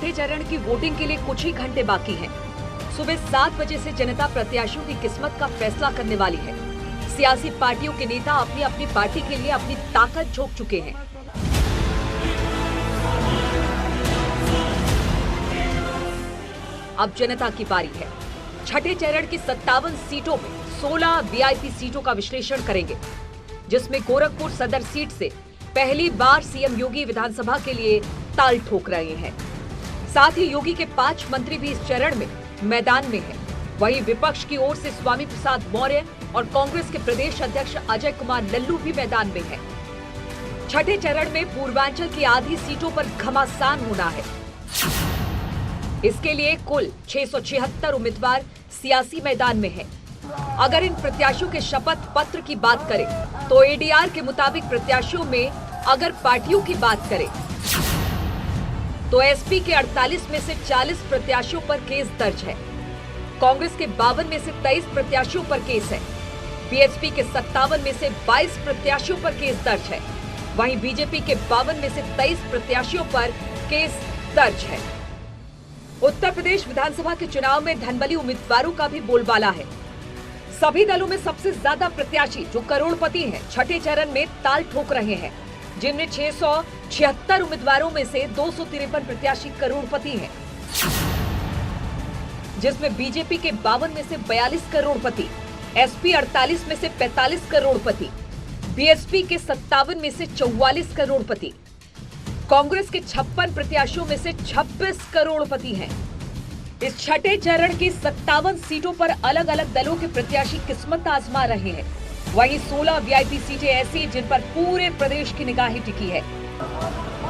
छठे चरण की वोटिंग के लिए कुछ ही घंटे बाकी हैं। सुबह 7 बजे से जनता प्रत्याशियों की किस्मत का फैसला करने वाली है। सियासी पार्टियों के नेता अपनी अपनी पार्टी के लिए अपनी ताकत झोंक चुके हैं। अब जनता की बारी है। छठे चरण की 57 सीटों में 16 वीआईपी सीटों का विश्लेषण करेंगे, जिसमें गोरखपुर सदर सीट से पहली बार सीएम योगी विधानसभा के लिए ताल ठोक रहे हैं। साथ ही योगी के 5 मंत्री भी इस चरण में मैदान में हैं। वहीं विपक्ष की ओर से स्वामी प्रसाद मौर्य और कांग्रेस के प्रदेश अध्यक्ष अजय कुमार लल्लू भी मैदान में हैं। छठे चरण में पूर्वांचल की आधी सीटों पर घमासान होना है। इसके लिए कुल 676 उम्मीदवार सियासी मैदान में हैं। अगर इन प्रत्याशियों के शपथ पत्र की बात करें तो एडीआर के मुताबिक प्रत्याशियों में अगर पार्टियों की बात करें तो एसपी के 48 में से 40 प्रत्याशियों पर केस दर्ज है। कांग्रेस के 52 में से 23 प्रत्याशियों पर केस है। बीएसपी के 57 में से 22 प्रत्याशियों पर केस दर्ज है। वहीं बीजेपी के 52 में से 23 प्रत्याशियों पर केस दर्ज है। उत्तर प्रदेश विधानसभा के चुनाव में धनबली उम्मीदवारों का भी बोलबाला है। सभी दलों में सबसे ज्यादा प्रत्याशी जो करोड़पति हैं, छठे चरण में ताल ठोक रहे हैं, जिनमें 676 उम्मीदवारों में से 253 प्रत्याशी करोड़पति हैं, जिसमें बीजेपी के 52 में से 42 करोड़पति, एसपी 48 में से 45 करोड़पति, बीएसपी के 57 में से 44 करोड़पति, कांग्रेस के 56 प्रत्याशियों में से 26 करोड़पति हैं। इस छठे चरण की 57 सीटों पर अलग अलग दलों के प्रत्याशी किस्मत आजमा रहे हैं। वहीं 16 वीआईपी सीटें ऐसी जिन पर पूरे प्रदेश की निगाहें टिकी है।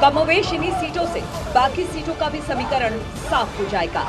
कमोवेश इन्हीं सीटों से बाकी सीटों का भी समीकरण साफ हो जाएगा।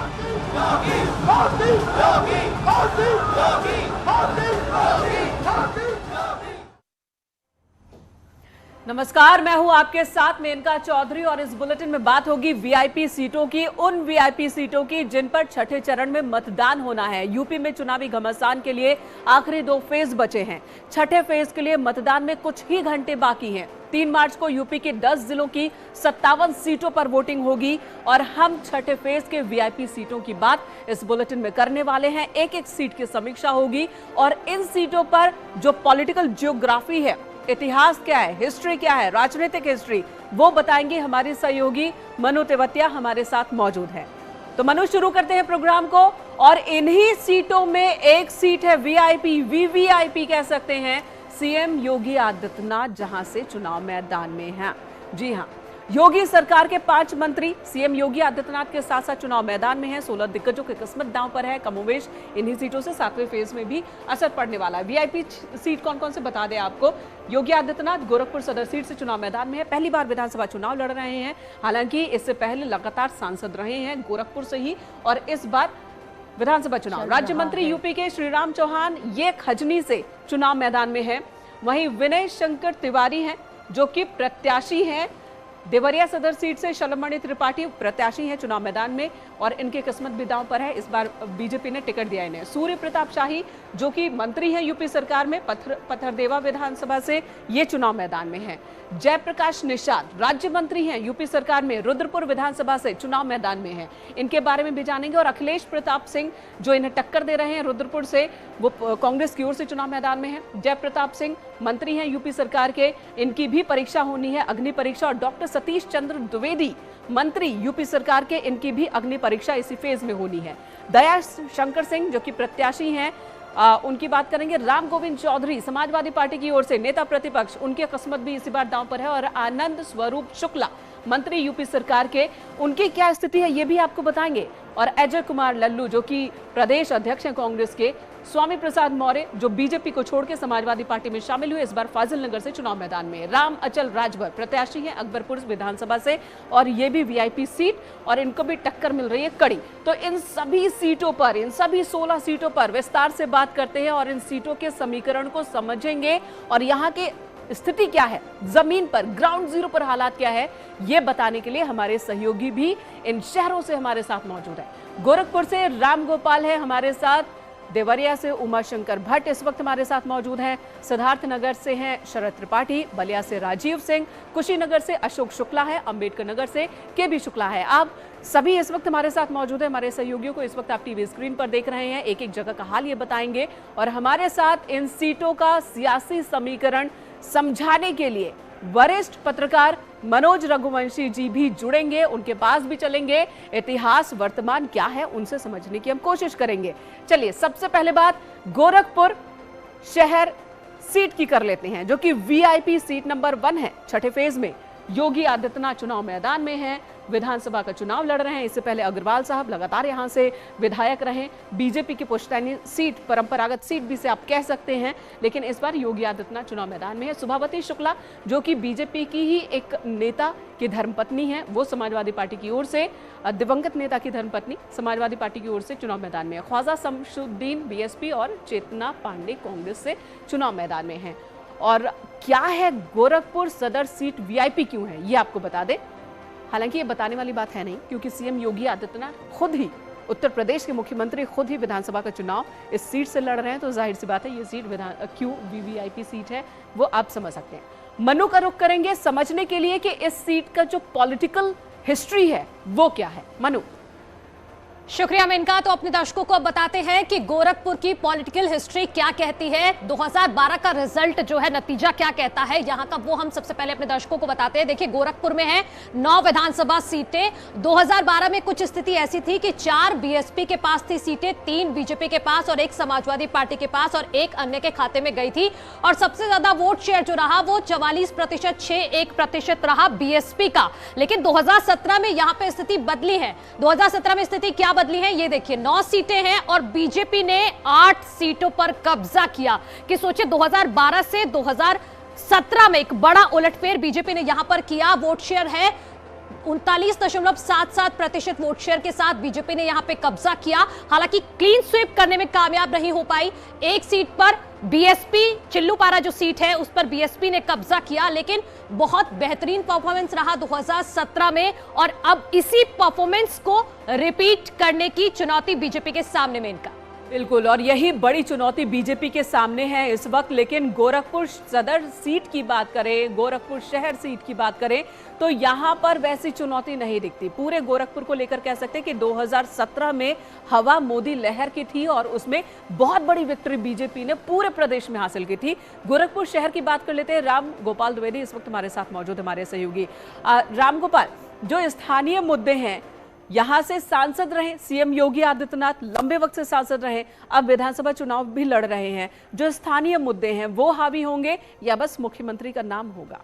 नमस्कार, मैं हूं आपके साथ मेनका चौधरी और इस बुलेटिन में बात होगी वीआईपी सीटों की, उन वीआईपी सीटों की जिन पर छठे चरण में मतदान होना है। यूपी में चुनावी घमासान के लिए आखिरी 2 फेज बचे हैं। छठे फेज के लिए मतदान में कुछ ही घंटे बाकी हैं। 3 मार्च को यूपी के 10 जिलों की 57 सीटों पर वोटिंग होगी और हम छठे फेज के वीआईपी सीटों की बात इस बुलेटिन में करने वाले हैं। एक एक सीट की समीक्षा होगी और इन सीटों पर जो पॉलिटिकल जियोग्राफी है, इतिहास क्या है, हिस्ट्री क्या है, राजनीतिक हिस्ट्री, वो बताएंगे हमारी सहयोगी मनु तेवतिया हमारे साथ मौजूद है। तो मनु, शुरू करते हैं प्रोग्राम को। और इन्हीं सीटों में एक सीट है वीआईपी, वीवीआईपी कह सकते हैं, सीएम योगी आदित्यनाथ जहां से चुनाव मैदान में हैं। जी हां, योगी सरकार के 5 मंत्री सीएम योगी आदित्यनाथ के साथ साथ चुनाव मैदान में हैं। 16 दिग्गजों की किस्मत दांव पर है। कमोवेश इन्हीं सीटों से 7वें फेज में भी असर पड़ने वाला है। वीआईपी सीट कौन कौन से बता दें आपको। योगी आदित्यनाथ गोरखपुर सदर सीट से चुनाव मैदान में है। पहली बार विधानसभा चुनाव लड़ रहे हैं। हालांकि इससे पहले लगातार सांसद रहे हैं गोरखपुर से ही, और इस बार विधानसभा चुनाव। राज्य मंत्री यूपी के श्रीराम चौहान ये खजनी से चुनाव मैदान में है। वहीं विनय शंकर तिवारी हैं जो कि प्रत्याशी हैं। देवरिया सदर सीट से शलमणि त्रिपाठी प्रत्याशी हैं चुनाव मैदान में और इनकी किस्मत भी दांव पर है। इस बार बीजेपी ने टिकट दिया इन्हें। सूर्य प्रताप शाही जो कि मंत्री हैं यूपी सरकार में, पथरदेवा विधानसभा से ये चुनाव मैदान में हैं। जयप्रकाश निषाद राज्य मंत्री हैं यूपी सरकार में, रुद्रपुर विधानसभा से चुनाव मैदान में हैं। इनके बारे में भी जानेंगे। और अखिलेश प्रताप सिंह जो इन्हें टक्कर दे रहे हैं रुद्रपुर से, वो कांग्रेस की ओर से चुनाव मैदान में है। जयप्रताप सिंह मंत्री हैं यूपी सरकार के, इनकी भी परीक्षा होनी है, अग्नि परीक्षा। और डॉक्टर सतीश चंद्र द्विवेदी मंत्री यूपी सरकार के, इनकी भी अग्नि परीक्षा इसी फेज में होनी है। दया शंकर सिंह जो कि प्रत्याशी हैं, उनकी बात करेंगे। राम गोविंद चौधरी समाजवादी पार्टी की ओर से नेता प्रतिपक्ष, उनकी किस्मत भी इसी बार दांव पर है। और आनंद स्वरूप शुक्ला मंत्री यूपी सरकार के, उनकी क्या स्थिति है ये भी आपको बताएंगे। और अजय कुमार लल्लू जो कि प्रदेश अध्यक्ष हैं कांग्रेस के, स्वामी प्रसाद मौर्य जो बीजेपी को छोड़ के समाजवादी पार्टी में शामिल हुए, इस बार फाजिल नगर से चुनाव मैदान में। राम अचल राजभर प्रत्याशी हैं अकबरपुर विधानसभा से और ये भी वीआईपी सीट, और इनको भी टक्कर मिल रही है कड़ी। तो इन सभी सीटों पर, इन सभी 16 सीटों पर विस्तार से बात करते हैं और इन सीटों के समीकरण को समझेंगे और यहाँ के स्थिति क्या है, जमीन पर ग्राउंड जीरो पर हालात क्या है, ये बताने के लिए हमारे सहयोगी भी इन शहरों से हमारे साथ मौजूद है। गोरखपुर से राम गोपाल है हमारे साथ, देवरिया से उमाशंकर भट्ट इस वक्त हमारे साथ मौजूद हैं, सिद्धार्थनगर से हैं शरद त्रिपाठी, बलिया से राजीव सिंह, कुशीनगर से अशोक शुक्ला है, अंबेडकर नगर से केबी शुक्ला है। आप सभी इस वक्त हमारे साथ मौजूद है। हमारे सहयोगियों को इस वक्त आप टीवी स्क्रीन पर देख रहे हैं, एक एक जगह का हाल ये बताएंगे और हमारे साथ इन सीटों का सियासी समीकरण समझाने के लिए वरिष्ठ पत्रकार मनोज रघुवंशी जी भी जुड़ेंगे, उनके पास भी चलेंगे, इतिहास वर्तमान क्या है उनसे समझने की हम कोशिश करेंगे। चलिए सबसे पहले बात गोरखपुर शहर सीट की कर लेते हैं, जो कि वीआईपी सीट नंबर 1 है। छठे फेज में योगी आदित्यनाथ चुनाव मैदान में हैं, विधानसभा का चुनाव लड़ रहे हैं। इससे पहले अग्रवाल साहब लगातार यहां से विधायक रहे, बीजेपी की पुश्तैनी सीट, परंपरागत सीट भी से आप कह सकते हैं, लेकिन इस बार योगी आदित्यनाथ चुनाव मैदान में है। सुभावती शुक्ला जो कि बीजेपी की ही एक नेता की धर्मपत्नी है, वो समाजवादी पार्टी की ओर से, दिवंगत नेता की धर्मपत्नी समाजवादी पार्टी की ओर से चुनाव मैदान में है। ख्वाजा शमशुद्दीन बीएसपी और चेतना पांडे कांग्रेस से चुनाव मैदान में है। और क्या है गोरखपुर सदर सीट वीआईपी क्यों है ये आपको बता दें। हालांकि ये बताने वाली बात है नहीं, क्योंकि सीएम योगी आदित्यनाथ खुद ही, उत्तर प्रदेश के मुख्यमंत्री खुद ही विधानसभा का चुनाव इस सीट से लड़ रहे हैं, तो जाहिर सी बात है ये सीट क्यों वीवीआईपी सीट है वो आप समझ सकते हैं। मनु का रुख करेंगे समझने के लिए कि इस सीट का जो पॉलिटिकल हिस्ट्री है वो क्या है। मनु। शुक्रिया मेनका। तो अपने दर्शकों को अब बताते हैं कि गोरखपुर की पॉलिटिकल हिस्ट्री क्या कहती है, 2012 का रिजल्ट जो है, नतीजा क्या कहता है यहां का, वो हम सबसे पहले अपने दर्शकों को बताते हैं। देखिए गोरखपुर में है 9 विधानसभा सीटें। 2012 में कुछ स्थिति ऐसी थी कि 4 बीएसपी के पास थी सीटें, 3 बीजेपी के पास और 1 समाजवादी पार्टी के पास और 1 अन्य के खाते में गई थी। और सबसे ज्यादा वोट शेयर जो रहा वो 44%, 6.1% रहा बीएसपी का। लेकिन 2017 में यहां पर स्थिति बदली है। 2017 में स्थिति क्या बदली है ये देखिए, 9 सीटें हैं और बीजेपी ने 8 सीटों पर कब्जा किया। कि सोचिए 2012 से 2017 में एक बड़ा उलटफेर बीजेपी ने यहां पर किया। वोट शेयर है 39.77% वोट शेयर के साथ बीजेपी ने यहां पे कब्जा किया। हालांकि क्लीन स्वीप करने में कामयाब नहीं हो पाई। एक सीट पर बीएसपी, चिल्लूपारा जो सीट है उस पर बीएसपी ने कब्जा किया, लेकिन बहुत बेहतरीन परफॉर्मेंस रहा 2017 में और अब इसी परफॉर्मेंस को रिपीट करने की चुनौती बीजेपी के सामने में इनका। बिल्कुल, और यही बड़ी चुनौती बीजेपी के सामने है इस वक्त। लेकिन गोरखपुर सदर सीट की बात करें, गोरखपुर शहर सीट की बात करें, तो यहां पर वैसी चुनौती नहीं दिखती। पूरे गोरखपुर को लेकर कह सकते हैं कि 2017 में हवा मोदी लहर की थी और उसमें बहुत बड़ी विक्ट्री बीजेपी ने पूरे प्रदेश में हासिल की थी। गोरखपुर शहर की बात कर लेते हैं। राम गोपाल द्विवेदी इस वक्त हमारे साथ मौजूद, हमारे सहयोगी। राम गोपाल, जो स्थानीय मुद्दे हैं, यहां से सांसद रहे सीएम योगी आदित्यनाथ, लंबे वक्त से सांसद रहे, अब विधानसभा चुनाव भी लड़ रहे हैं, जो स्थानीय मुद्दे हैं वो हावी होंगे या बस मुख्यमंत्री का नाम होगा?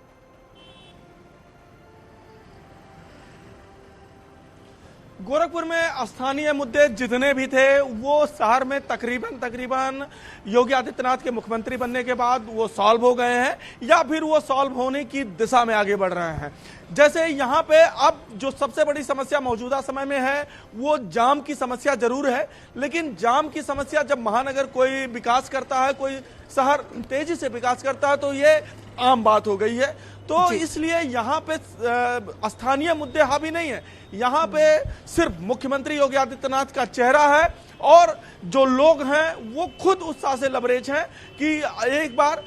गोरखपुर में स्थानीय मुद्दे जितने भी थे वो शहर में तकरीबन योगी आदित्यनाथ के मुख्यमंत्री बनने के बाद वो सॉल्व हो गए हैं या फिर वो सॉल्व होने की दिशा में आगे बढ़ रहे हैं। जैसे यहाँ पे अब जो सबसे बड़ी समस्या मौजूदा समय में है वो जाम की समस्या जरूर है, लेकिन जाम की समस्या जब महानगर कोई विकास करता है, कोई शहर तेजी से विकास करता है तो ये आम बात हो गई है। तो इसलिए यहाँ पे स्थानीय मुद्दे हावी नहीं है, यहाँ पे सिर्फ मुख्यमंत्री योगी आदित्यनाथ का चेहरा है और जो लोग हैं वो खुद उत्साह से लबरेज हैं कि एक बार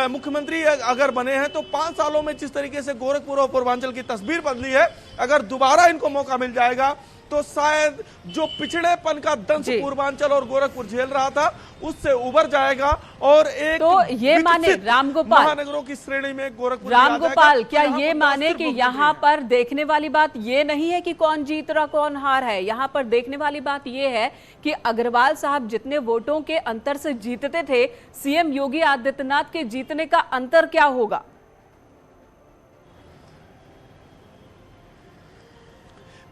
मुख्यमंत्री अगर बने हैं तो 5 सालों में जिस तरीके से गोरखपुर और पूर्वांचल की तस्वीर बदली है, अगर दोबारा इनको मौका मिल जाएगा तो शायद जो पिछड़ेपन का दंश पूर्वांचल और गोरखपुर झेल रहा था उससे उबर जाएगा और एक तो ये माने रामगोपाल, महानगरों की श्रेणी में गोरखपुर, रामगोपाल क्या ये माने कि यहाँ पर देखने वाली बात ये नहीं है कि कौन जीत रहा कौन हार है, यहाँ पर देखने वाली बात ये है कि अग्रवाल साहब जितने वोटों के अंतर से जीतते थे, सीएम योगी आदित्यनाथ के जीतने का अंतर क्या होगा?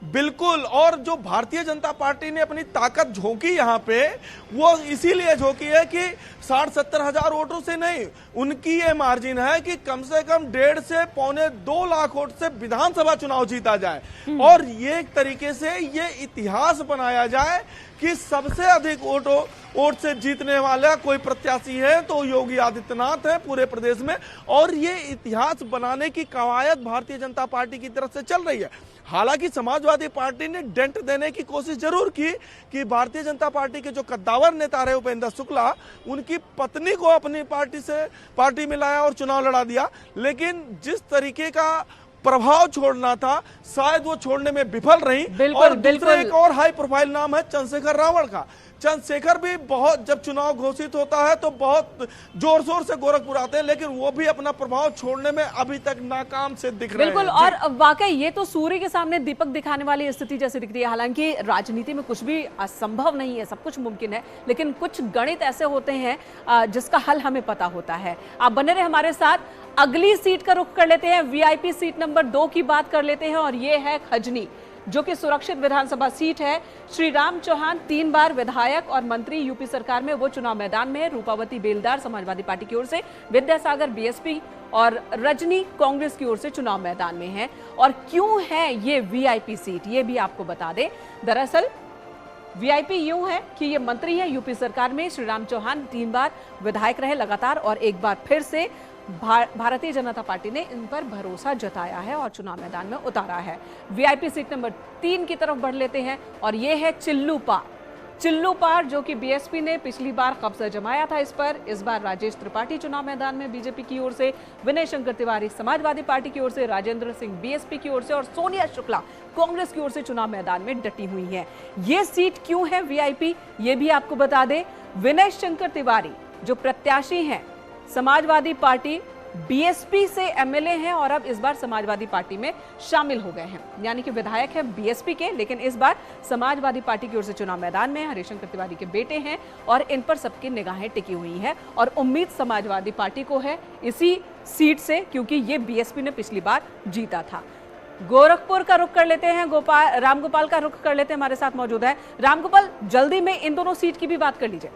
बिल्कुल, और जो भारतीय जनता पार्टी ने अपनी ताकत झोंकी यहाँ पे वो इसीलिए झोंकी है कि 60-70 हजार वोटों से नहीं, उनकी ये मार्जिन है कि कम से कम 1.5 से पौने 2 लाख वोट से विधानसभा चुनाव जीता जाए और ये एक तरीके से ये इतिहास बनाया जाए कि सबसे अधिक वोट से जीतने वाला कोई प्रत्याशी है तो योगी आदित्यनाथ है पूरे प्रदेश में। और ये इतिहास बनाने की कवायद भारतीय जनता पार्टी की तरफ से चल रही है। हालांकि समाजवादी पार्टी ने डेंट देने की कोशिश जरूर की कि भारतीय जनता पार्टी के जो कद्दावर नेता रहे उपेंद्र शुक्ला, उनकी पत्नी को अपनी पार्टी में लाया और चुनाव लड़ा दिया, लेकिन जिस तरीके का प्रभाव छोड़ना था शायद वो छोड़ने में विफल रही। और दूसरा एक और हाई प्रोफाइल नाम है चंद्रशेखर रावण का। चंद्रशेखर भी बहुत, जब चुनाव घोषित होता है तो बहुत जोर शोर से गोरखपुर आते हैं, लेकिन वो भी अपना प्रभाव छोड़ने में अभी तक नाकाम से दिख रहे हैं। बिल्कुल, और वाकई ये तो सूर्य के सामने दीपक दिखाने वाली स्थिति जैसी दिखती है। हालांकि राजनीति में कुछ भी असंभव नहीं है, सब कुछ मुमकिन है, लेकिन कुछ गणित ऐसे होते हैं जिसका हल हमें पता होता है। आप बने रहे हमारे साथ। अगली सीट का रुख कर लेते हैं, वीआईपी सीट नंबर 2 की बात कर लेते हैं, और ये है खजनी, जो कि सुरक्षित विधानसभा सीट है। श्री राम चौहान 3 बार विधायक और मंत्री यूपी सरकार में, वो चुनाव मैदान में है। रूपावती बेलदार समाजवादी पार्टी की ओर से, विद्यासागर बीएसपी और रजनी कांग्रेस की ओर से चुनाव मैदान में है। और क्यों है ये वीआईपी सीट, ये भी आपको बता दें। दरअसल वीआईपी यूं है कि ये मंत्री है यूपी सरकार में। श्री राम चौहान 3 बार विधायक रहे लगातार, और एक बार फिर से भारतीय जनता पार्टी ने इन पर भरोसा जताया है और चुनाव मैदान में उतारा है। वीआईपी सीट नंबर 3 की तरफ बढ़ लेते हैं, और ये है चिल्लू पार, जो कि बीएसपी ने पिछली बार कब्जा जमाया था इस पर। इस बार राजेश त्रिपाठी चुनाव मैदान में बीजेपी की ओर से, विनय शंकर तिवारी समाजवादी पार्टी की ओर से, राजेंद्र सिंह बीएसपी की ओर से, और सोनिया शुक्ला कांग्रेस की ओर से चुनाव मैदान में डटी हुई है। ये सीट क्यों है वीआईपी, ये भी आपको बता दें। विनय शंकर तिवारी जो प्रत्याशी हैं, समाजवादी पार्टी बीएसपी से एमएलए हैं, और अब इस बार समाजवादी पार्टी में शामिल हो गए हैं, यानी कि विधायक है बीएसपी के, लेकिन इस बार समाजवादी पार्टी की ओर से चुनाव मैदान में। हरिशंकर तिवारी के बेटे हैं, और इन पर सबकी निगाहें टिकी हुई हैं, और उम्मीद समाजवादी पार्टी को है इसी सीट से, क्योंकि ये बीएसपी ने पिछली बार जीता था। गोरखपुर का रुख कर लेते हैं, रामगोपाल का रुख कर लेते हैं, हमारे साथ मौजूद है रामगोपाल। जल्दी में इन दोनों सीट की भी बात कर लीजिए।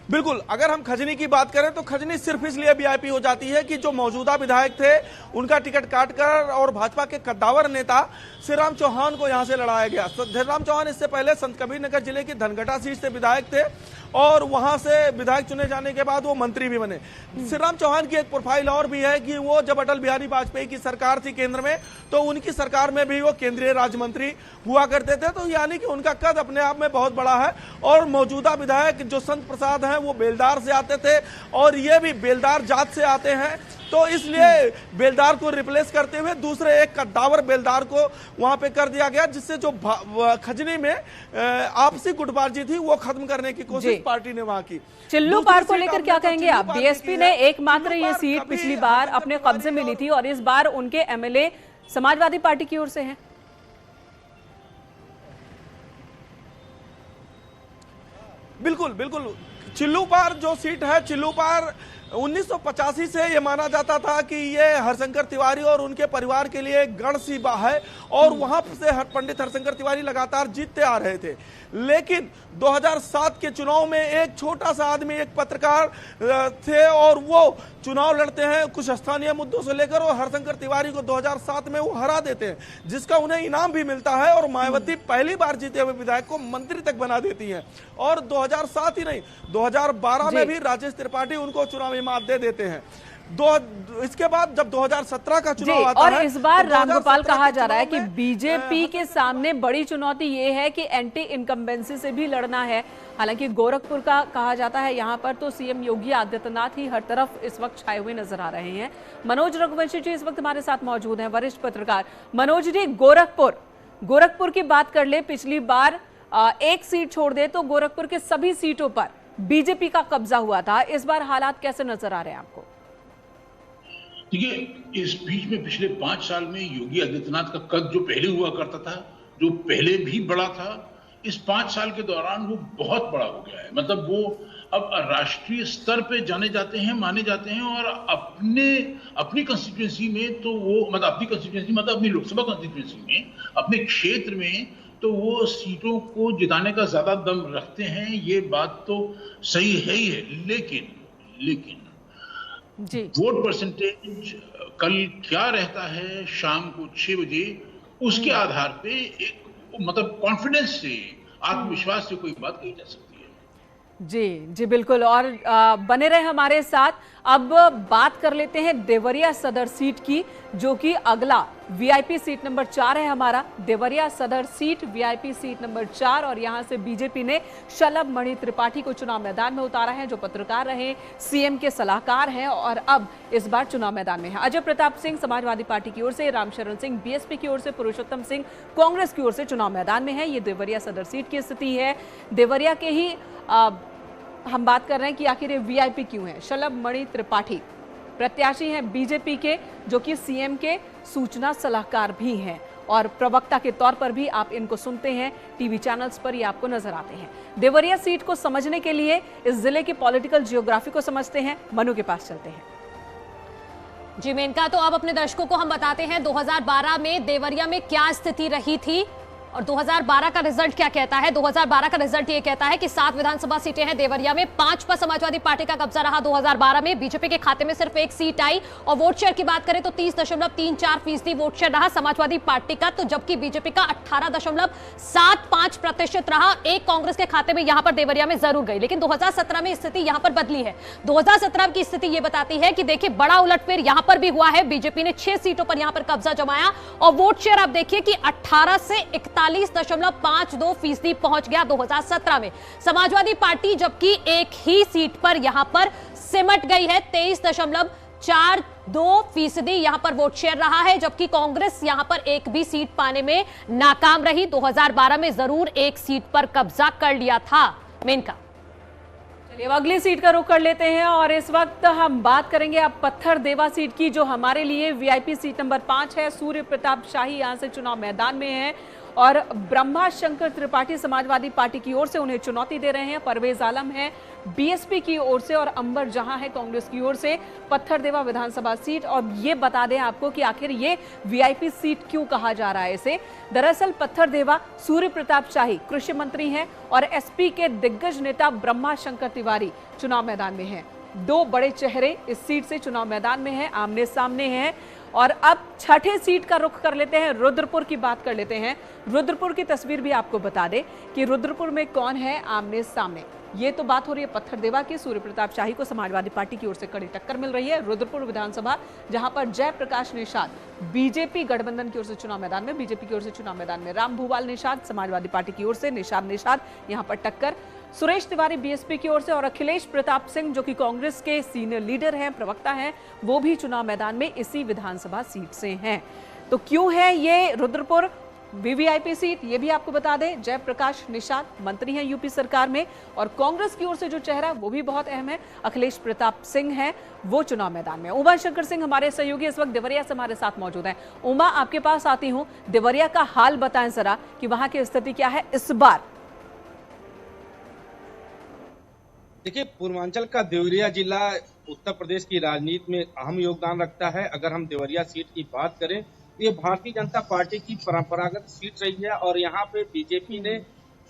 बिल्कुल, अगर हम खजनी की बात करें तो खजनी सिर्फ इसलिए वीआईपी हो जाती है कि जो मौजूदा विधायक थे उनका टिकट काटकर और भाजपा के कद्दावर नेता श्री राम चौहान को यहां से लड़ाया गया। श्री राम चौहान इससे पहले संत कबीर नगर जिले की धनघटा सीट से विधायक थे, और वहां से विधायक चुने जाने के बाद वो मंत्री भी बने। श्री राम चौहान की एक प्रोफाइल और भी है कि वो जब अटल बिहारी वाजपेयी की सरकार थी केंद्र में, तो उनकी सरकार में भी वो केंद्रीय राज्य मंत्री हुआ करते थे, तो यानी कि उनका कद अपने आप में बहुत बड़ा है। और मौजूदा विधायक जो संत प्रसाद हैं वो बेलदार से आते थे, और ये भी बेलदार जात से आते हैं, तो इसलिए बेलदार को रिप्लेस करते हुए दूसरे एक कद्दावर बेलदार को वहां पे कर दिया गया, जिससे जो खजनी में आपसी गुटबाजी थी वो खत्म करने की कोशिश पार्टी ने वहां की। चिल्लू पार को लेकर क्या कहेंगे आप? बीएसपी ने एकमात्र ये सीट पिछली बार अपने कब्जे में ली थी, और इस बार उनके एमएलए समाजवादी पार्टी की ओर से हैं। बिल्कुल बिल्कुल, चिल्लू पार जो सीट है, चिल्लू पार 1985 से ये माना जाता था कि ये हरशंकर तिवारी और उनके परिवार के लिए गढ़ सी बा है, और वहां से पंडित हरशंकर तिवारी लगातार जीतते आ रहे थे। लेकिन 2007 के चुनाव में एक छोटा सा आदमी, एक पत्रकार थे, और वो चुनाव लड़ते हैं कुछ स्थानीय मुद्दों से लेकर, और हरशंकर तिवारी को 2007 में वो हरा देते हैं, जिसका उन्हें इनाम भी मिलता है, और मायावती पहली बार जीते हुए विधायक को मंत्री तक बना देती हैं। और 2007 ही नहीं, 2012 में भी राजेश त्रिपाठी उनको चुनावी मात दे देते हैं। इसके बाद जब 2017 का चुनाव आता और है, इस बार तो रामगोपाल कहा जा रहा है कि बीजेपी के सामने बड़ी चुनौती ये है कि एंटी इनकम्बेंसी से भी लड़ना है। हालांकि गोरखपुर का कहा जाता है, यहाँ पर तो सीएम योगी आदित्यनाथ ही हर तरफ इस वक्त छाए हुए नजर आ रहे हैं। मनोज रघुवंशी जी इस वक्त हमारे साथ मौजूद हैं, वरिष्ठ पत्रकार। मनोज जी, गोरखपुर की बात कर ले, पिछली बार एक सीट छोड़ दे तो गोरखपुर के सभी सीटों पर बीजेपी का कब्जा हुआ था। इस बार हालात कैसे नजर आ रहे हैं आपको? देखिए, इस बीच में पिछले 5 साल में योगी आदित्यनाथ का कद जो पहले हुआ करता था, जो पहले भी बड़ा था, इस 5 साल के दौरान वो बहुत बड़ा हो गया है। मतलब वो अब राष्ट्रीय स्तर पे जाने जाते हैं, माने जाते हैं, और अपनी कंस्टिट्यूएंसी में तो वो मतलब अपनी लोकसभा कंस्टिट्यूएंसी में, अपने क्षेत्र में तो वो सीटों को जिताने का ज्यादा दम रखते हैं। ये बात तो सही है ही है, लेकिन जी, वोट परसेंटेज कल क्या रहता है शाम को 6 बजे, उसके आधार पे एक मतलब कॉन्फिडेंस से, आत्मविश्वास से कोई बात कही जा सकती है। जी बिल्कुल। और बने रहे हमारे साथ। अब बात कर लेते हैं देवरिया सदर सीट की, जो कि अगला वीआईपी सीट नंबर 4 है हमारा। देवरिया सदर सीट वीआईपी सीट नंबर 4, और यहां से बीजेपी ने शलभ मणि त्रिपाठी को चुनाव मैदान में उतारा है, जो पत्रकार रहे, सीएम के सलाहकार हैं और अब इस बार चुनाव मैदान में है। अजय प्रताप सिंह समाजवादी पार्टी की ओर से, रामशरण सिंह बीएसपी की ओर से, पुरुषोत्तम सिंह कांग्रेस की ओर से चुनाव मैदान में है। ये देवरिया सदर सीट की स्थिति है। देवरिया के ही हम बात कर रहे हैं कि आखिर ये वीआईपी क्यों है। शलभ मणि त्रिपाठी प्रत्याशी हैं बीजेपी के, जो कि सीएम के सूचना सलाहकार भी हैं और प्रवक्ता के तौर पर भी आप इनको सुनते हैं टीवी चैनल्स पर, ये आपको नजर आते हैं। देवरिया सीट को समझने के लिए इस जिले की पॉलिटिकल जियोग्राफी को समझते हैं। मनु के पास चलते हैं। जी मेनका, तो अब अपने दर्शकों को हम बताते हैं 2012 में देवरिया में क्या स्थिति रही थी और 2012 का रिजल्ट क्या कहता है। 2012 का रिजल्ट ये कहता है कि 7 विधानसभा सीटें हैं देवरिया में, 5 पर समाजवादी पार्टी का कब्जा रहा। 2012 में बीजेपी के खाते में सिर्फ 1 सीट आई और वोट शेयर की बात करें तो 30.34% वोट शेयर रहा समाजवादी पार्टी का, तो जबकि बीजेपी का 18.75% रहा। एक कांग्रेस के खाते में यहां पर देवरिया में जरूर गई, लेकिन 2017 में स्थिति यहां पर बदली है। 2017 की स्थिति यह बताती है कि देखिए बड़ा उलटफेर यहां पर भी हुआ है। बीजेपी ने 6 सीटों पर यहां पर कब्जा जमाया और वोट शेयर आप देखिए कि 18 से 41.52% पहुंच गया 2017 में। समाजवादी पार्टी जबकि एक ही सीट पर यहां पर सिमट गई है, 23.42% यहां पर वोट शेयर रहा है, जबकि कांग्रेस यहां पर एक भी सीट पाने में नाकाम रही। 2012 में जरूर एक सीट पर कब्जा कर लिया था। मेनका, चलिए अब अगली सीट का रुख कर लेते हैं और इस वक्त हम बात करेंगे अब पत्थर देवा सीट की, जो हमारे लिए वीआईपी सीट नंबर 5 है। सूर्य प्रताप शाही यहां से चुनाव मैदान में है और ब्रह्मा शंकर त्रिपाठी समाजवादी पार्टी की ओर से उन्हें चुनौती दे रहे हैं। परवेज आलम है बीएसपी की ओर से और अंबर जहां है कांग्रेस की ओर से। पत्थरदेवा विधानसभा सीट, और ये बता दें आपको कि आखिर ये वीआईपी सीट क्यों कहा जा रहा है इसे। दरअसल पत्थरदेवा सूर्य प्रताप शाही कृषि मंत्री हैं और एसपी के दिग्गज नेता ब्रह्मा शंकर तिवारी चुनाव मैदान में हैं। 2 बड़े चेहरे इस सीट से चुनाव मैदान में हैं, आमने सामने हैं। और अब 6ठे सीट का रुख कर लेते हैं, रुद्रपुर की बात कर लेते हैं। रुद्रपुर की तस्वीर भी आपको बता दें कि रुद्रपुर में कौन है आमने सामने। ये तो बात हो रही है पत्थरदेवा की। सूर्य प्रताप शाही को समाजवादी पार्टी की ओर से कड़ी टक्कर मिल रही है। रुद्रपुर विधानसभा, जहां पर जयप्रकाश निषाद बीजेपी गठबंधन की ओर से चुनाव मैदान में, बीजेपी की ओर से चुनाव मैदान में राम भूपाल निषाद समाजवादी पार्टी की ओर से, निषाद यहां पर टक्कर। सुरेश तिवारी बीएसपी की ओर से और अखिलेश प्रताप सिंह जो कि कांग्रेस के सीनियर लीडर हैं, प्रवक्ता हैं, वो भी चुनाव मैदान में इसी विधानसभा सीट से हैं। तो क्यों है ये रुद्रपुर वीवीआईपी सीट, ये भी आपको बता दें। जयप्रकाश निषाद मंत्री हैं यूपी सरकार में और कांग्रेस की ओर से जो चेहरा वो भी बहुत अहम है, अखिलेश प्रताप सिंह हैं, वो चुनाव मैदान में। उमा शंकर सिंह हमारे सहयोगी इस वक्त देवरिया से हमारे साथ मौजूद हैं। उमा, आपके पास आती हूं, देवरिया का हाल बताएं जरा कि वहां की स्थिति क्या है इस बार। देखिए, पूर्वांचल का देवरिया जिला उत्तर प्रदेश की राजनीति में अहम योगदान रखता है। अगर हम देवरिया सीट की बात करें तो ये भारतीय जनता पार्टी की परंपरागत सीट रही है और यहाँ पे बीजेपी ने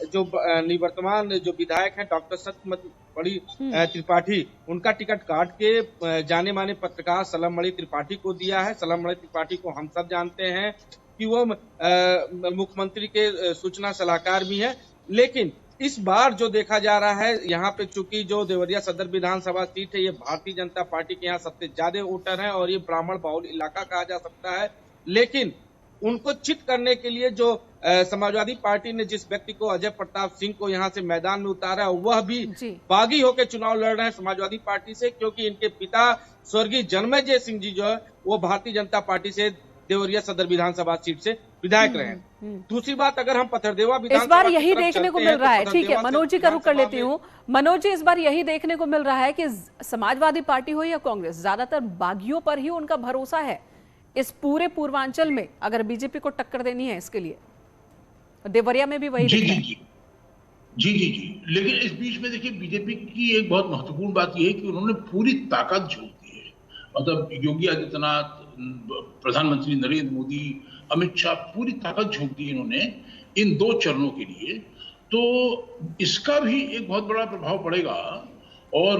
जो निवर्तमान जो विधायक हैं डॉक्टर सत्यमणि त्रिपाठी, उनका टिकट काट के जाने माने पत्रकार शलभ मणि त्रिपाठी को दिया है। शलभ मणि त्रिपाठी को हम सब जानते हैं कि वो मुख्यमंत्री के सूचना सलाहकार भी हैं, लेकिन इस बार जो देखा जा रहा है यहाँ पे, चूंकि जो देवरिया सदर विधानसभा सीट है ये भारतीय जनता पार्टी के यहाँ सबसे ज्यादा वोटर हैं और ये ब्राह्मण बहुल इलाका कहा जा सकता है, लेकिन उनको चित करने के लिए जो समाजवादी पार्टी ने जिस व्यक्ति को अजय प्रताप सिंह को यहाँ से मैदान में उतारा है, वह भी बागी होकर चुनाव लड़ रहे हैं समाजवादी पार्टी से, क्योंकि इनके पिता स्वर्गीय जन्मेजय सिंह जी जो है वो भारतीय जनता पार्टी से देवरिया सदर विधानसभा सीट से विधायक रहे हैं। दूसरी बात, अगर हम पत्थरदेवा इस बार यही देखने को मिल रहा है, ठीक है, मनोज जी का रुख कर लेती हूँ। मनोज जी, इस बार यही देखने को मिल रहा है कि समाजवादी पार्टी हो या कांग्रेस, ज्यादातर बागियों पर ही उनका भरोसा है इस पूरे पूर्वांचल में, अगर बीजेपी को टक्कर देनी है इसके लिए। देवरिया में भी वही जी। लेकिन इस बीच में देखिए, बीजेपी की एक बहुत महत्वपूर्ण बात यह है कि उन्होंने पूरी ताकत झोंक दी है। मतलब योगी आदित्यनाथ, प्रधानमंत्री नरेंद्र मोदी, अमित शाह, पूरी ताकत झोंक दी इन्होंने इन 2 चरणों के लिए, तो इसका भी एक बहुत बड़ा प्रभाव पड़ेगा। और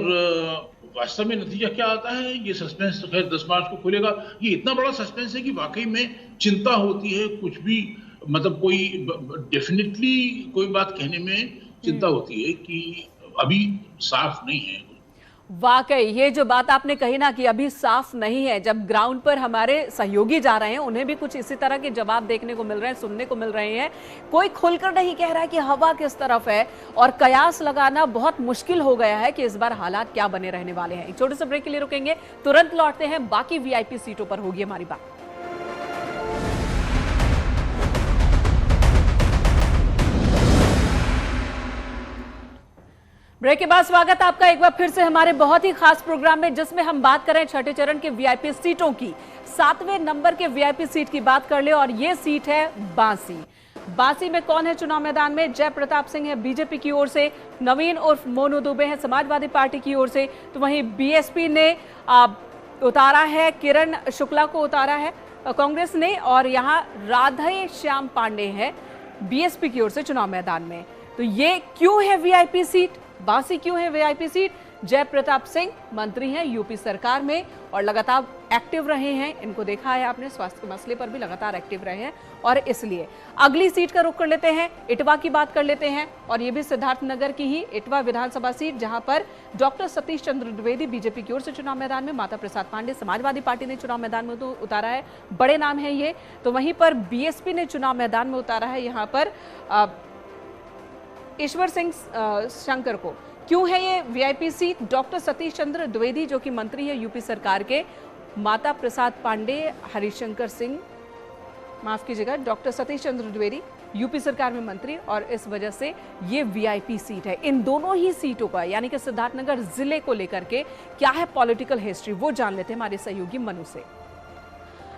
वास्तव में नतीजा क्या आता है, ये सस्पेंस तो खैर 10 मार्च को खुलेगा। ये इतना बड़ा सस्पेंस है कि वाकई में चिंता होती है, कुछ भी मतलब कोई डेफिनेटली कोई बात कहने में चिंता होती है कि अभी साफ नहीं है। वाकई ये जो बात आपने कही ना कि अभी साफ नहीं है, जब ग्राउंड पर हमारे सहयोगी जा रहे हैं उन्हें भी कुछ इसी तरह के जवाब देखने को मिल रहे हैं, सुनने को मिल रहे हैं। कोई खुलकर नहीं कह रहा है कि हवा किस तरफ है, और कयास लगाना बहुत मुश्किल हो गया है कि इस बार हालात क्या बने रहने वाले हैं। एक छोटे से ब्रेक के लिए रुकेंगे, तुरंत लौटते हैं, बाकी वीआईपी सीटों पर होगी हमारी बात। ब्रेक के बाद स्वागत आपका एक बार फिर से हमारे बहुत ही खास प्रोग्राम में, जिसमें हम बात करें छठे चरण के वीआईपी सीटों की। 7वें नंबर के वीआईपी सीट की बात कर ले, और ये सीट है बांसी। बांसी में कौन है चुनाव मैदान में? जय प्रताप सिंह है बीजेपी की ओर से, नवीन उर्फ मोनू दुबे है समाजवादी पार्टी की ओर से, तो वहीं बीएसपी ने उतारा है किरण शुक्ला को उतारा है कांग्रेस ने, और यहाँ राधे श्याम पांडे है बीएसपी की ओर से चुनाव मैदान में। तो ये क्यों है वीआईपी सीट? बांसी क्यों है वीआईपी सीट? जय प्रताप सिंह मंत्री हैं यूपी सरकार में और लगातार एक्टिव रहे हैं, इनको देखा है आपने, स्वास्थ्य के मसले पर भी लगातार एक्टिव रहे हैं, और इसलिए अगली सीट का रुख कर लेते हैं, इटवा की बात कर लेते हैं, और ये भी सिद्धार्थनगर की ही इटवा विधानसभा सीट, जहां पर डॉक्टर सतीश चंद्र द्विवेदी बीजेपी की ओर से चुनाव मैदान में, माता प्रसाद पांडे समाजवादी पार्टी ने चुनाव मैदान में तो उतारा है, बड़े नाम है ये। तो वहीं पर बीएसपी ने चुनाव मैदान में उतारा है यहाँ पर ईश्वर सिंह शंकर को। क्यों है ये VIP seat? Doctor Satish Chandra Dwivedi जो कि मंत्री है यूपी सरकार के, माता प्रसाद पांडे, हरिशंकर सिंह, माफ कीजिएगा, डॉक्टर सतीश चंद्र द्विवेदी यूपी सरकार में मंत्री, और इस वजह से ये वीआईपी सीट है। इन दोनों ही सीटों का यानी कि सिद्धार्थनगर जिले को लेकर के क्या है पॉलिटिकल हिस्ट्री, वो जान लेते हैं हमारे सहयोगी मनु से।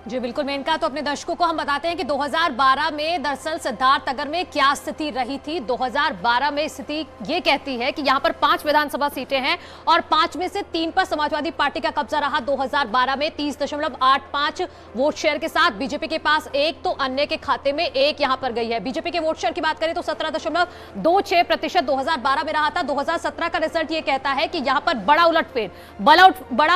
जी बिल्कुल मेनका, तो अपने दर्शकों को हम बताते हैं कि 2012 में दरअसल सिद्धार्थनगर में क्या स्थिति रही थी। 2012 में स्थिति ये कहती है कि यहाँ पर 5 विधानसभा सीटें हैं और 5 में से 3 पर समाजवादी पार्टी का कब्जा रहा। 2012 में 30.85 वोट शेयर के साथ बीजेपी के पास 1, तो अन्य के खाते में 1 यहाँ पर गई है। बीजेपी के वोट शेयर की बात करें तो 17.26% 2012 में रहा था। 2017 का रिजल्ट ये कहता है कि यहाँ पर बड़ा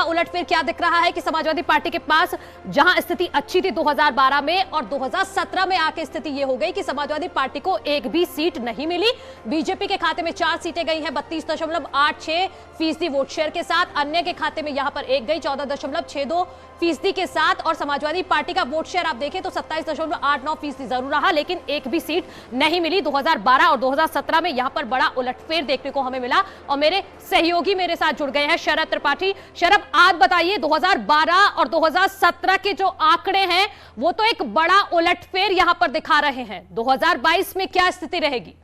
उलटफेर क्या दिख रहा है कि समाजवादी पार्टी के पास जहां स्थिति अच्छी थी 2012 में, और 2017 में आके स्थिति यह हो गई कि समाजवादी पार्टी को एक भी सीट नहीं मिली। बीजेपी के खाते में 4 सीटें गई हैं 32.86% वोट शेयर के साथ, अन्य के खाते में यहां पर 1 गई 14.62% के साथ, और समाजवादी पार्टी का वोट शेयर आप देखें तो 27.89% जरूर रहा, लेकिन एक भी सीट नहीं मिली। 2012 और 2017 में यहां पर बड़ा उलटफेर देखने को हमें मिला, और मेरे सहयोगी मेरे साथ जुड़ गए हैं शरद त्रिपाठी। शरद, आज बताइए 2012 और 2017 के जो आंकड़े हैं वो तो एक बड़ा उलटफेर यहां पर दिखा रहे हैं। 2022 में क्या स्थिति रहेगी?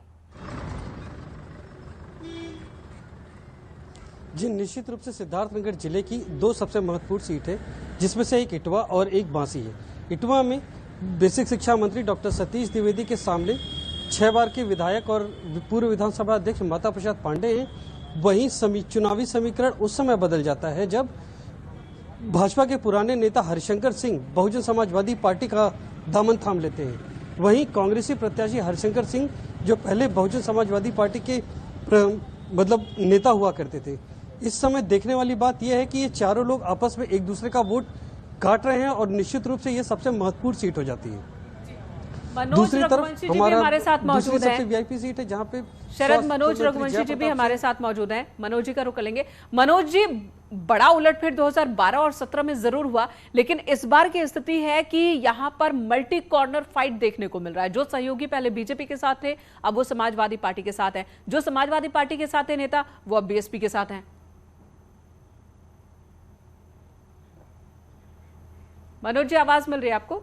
जी, निश्चित रूप से सिद्धार्थनगर जिले की 2 सबसे महत्वपूर्ण सीट है, जिसमें से एक इटवा और एक बांसी है। इटवा में बेसिक शिक्षा मंत्री डॉक्टर सतीश द्विवेदी के सामने 6 बार के विधायक और पूर्व विधानसभा अध्यक्ष माता प्रसाद पांडे हैं। वहीं चुनावी समीकरण उस समय बदल जाता है जब भाजपा के पुराने नेता हरिशंकर सिंह बहुजन समाजवादी पार्टी का दामन थाम लेते हैं। वहीं कांग्रेसी प्रत्याशी हरिशंकर सिंह जो पहले बहुजन समाजवादी पार्टी के नेता हुआ करते थे, इस समय देखने वाली बात यह है कि ये चारों लोग आपस में एक दूसरे का वोट काट रहे हैं, और निश्चित रूप से ये सबसे महत्वपूर्ण सीट हो जाती है। दूसरी तरफ हमारे साथ मौजूद है, वीआईपी सीट है जहाँ पे शरद मनोज रघुवंशी जी भी हमारे साथ मौजूद हैं। मनोज जी का रुख करेंगे। मनोज जी, बड़ा उलटफेर 2012 और 17 में जरूर हुआ, लेकिन इस बार की स्थिति है कि यहाँ पर मल्टी कॉर्नर फाइट देखने को मिल रहा है। जो सहयोगी पहले बीजेपी के साथ थे अब वो समाजवादी पार्टी के साथ हैं, जो समाजवादी पार्टी के साथ थे नेता वो अब बीएसपी के साथ हैं। मनोज जी, आवाज मिल रही है आपको?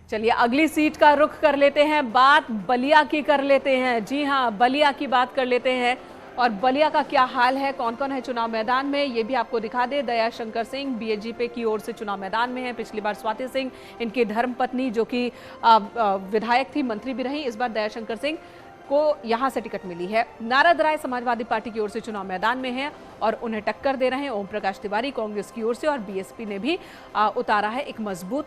चलिए अगली सीट का रुख कर लेते हैं, बात बलिया की कर लेते हैं। जी हां, बलिया की बात कर लेते हैं, और बलिया का क्या हाल है, कौन कौन है चुनाव मैदान में, ये भी आपको दिखा दे। दयाशंकर सिंह बीजेपी की ओर से चुनाव मैदान में है। पिछली बार स्वाति सिंह, इनकी धर्मपत्नी जो कि विधायक थी, मंत्री भी रही, इस बार दयाशंकर सिंह को यहां से टिकट मिली है। नारद राय समाजवादी पार्टी की ओर से चुनाव मैदान में है और उन्हें टक्कर दे रहे हैं ओम प्रकाश तिवारी कांग्रेस की ओर से, और बीएसपी ने भी उतारा है एक मजबूत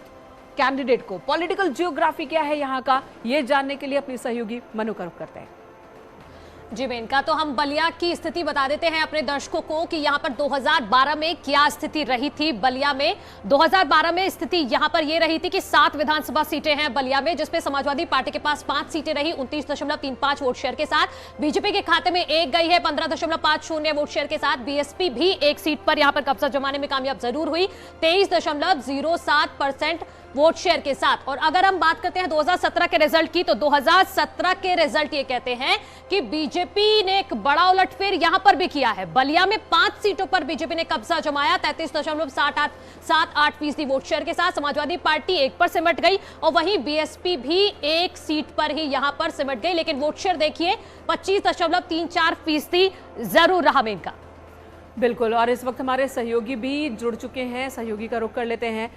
कैंडिडेट को। पॉलिटिकल जियोग्राफी क्या है यहाँ का, ये जानने के लिए अपनी सहयोगी मनु का रुख करते हैं। जी मेनका, तो हम बलिया की स्थिति बता देते हैं अपने दर्शकों को कि यहां पर 2012 में क्या स्थिति रही थी बलिया में। 2012 में स्थिति यहां पर यह रही थी कि 7 विधानसभा सीटें हैं बलिया में, जिसपे समाजवादी पार्टी के पास 5 सीटें रही 29.35 वोट शेयर के साथ। बीजेपी के खाते में एक गई है 15.50 वोट शेयर के साथ। बीएसपी भी एक सीट पर यहां पर कब्जा जमाने में कामयाब जरूर हुई 23.07% वोट शेयर के साथ। और अगर हम बात करते हैं 2017 के रिजल्ट की, तो 2017 के रिजल्ट ये कहते हैं कि बीजेपी ने एक बड़ा उलटफेर यहां पर भी किया है। बलिया में 5 सीटों पर बीजेपी ने कब्जा जमाया 33.78% वोट शेयर के साथ। समाजवादी पार्टी 1 पर सिमट गई और वहीं बीएसपी भी 1 सीट पर ही यहां पर सिमट गई, लेकिन वोट शेयर देखिए 25.34% जरूर रहा मेनका। बिल्कुल, और इस वक्त हमारे सहयोगी भी जुड़ चुके हैं, सहयोगी का रुख कर लेते हैं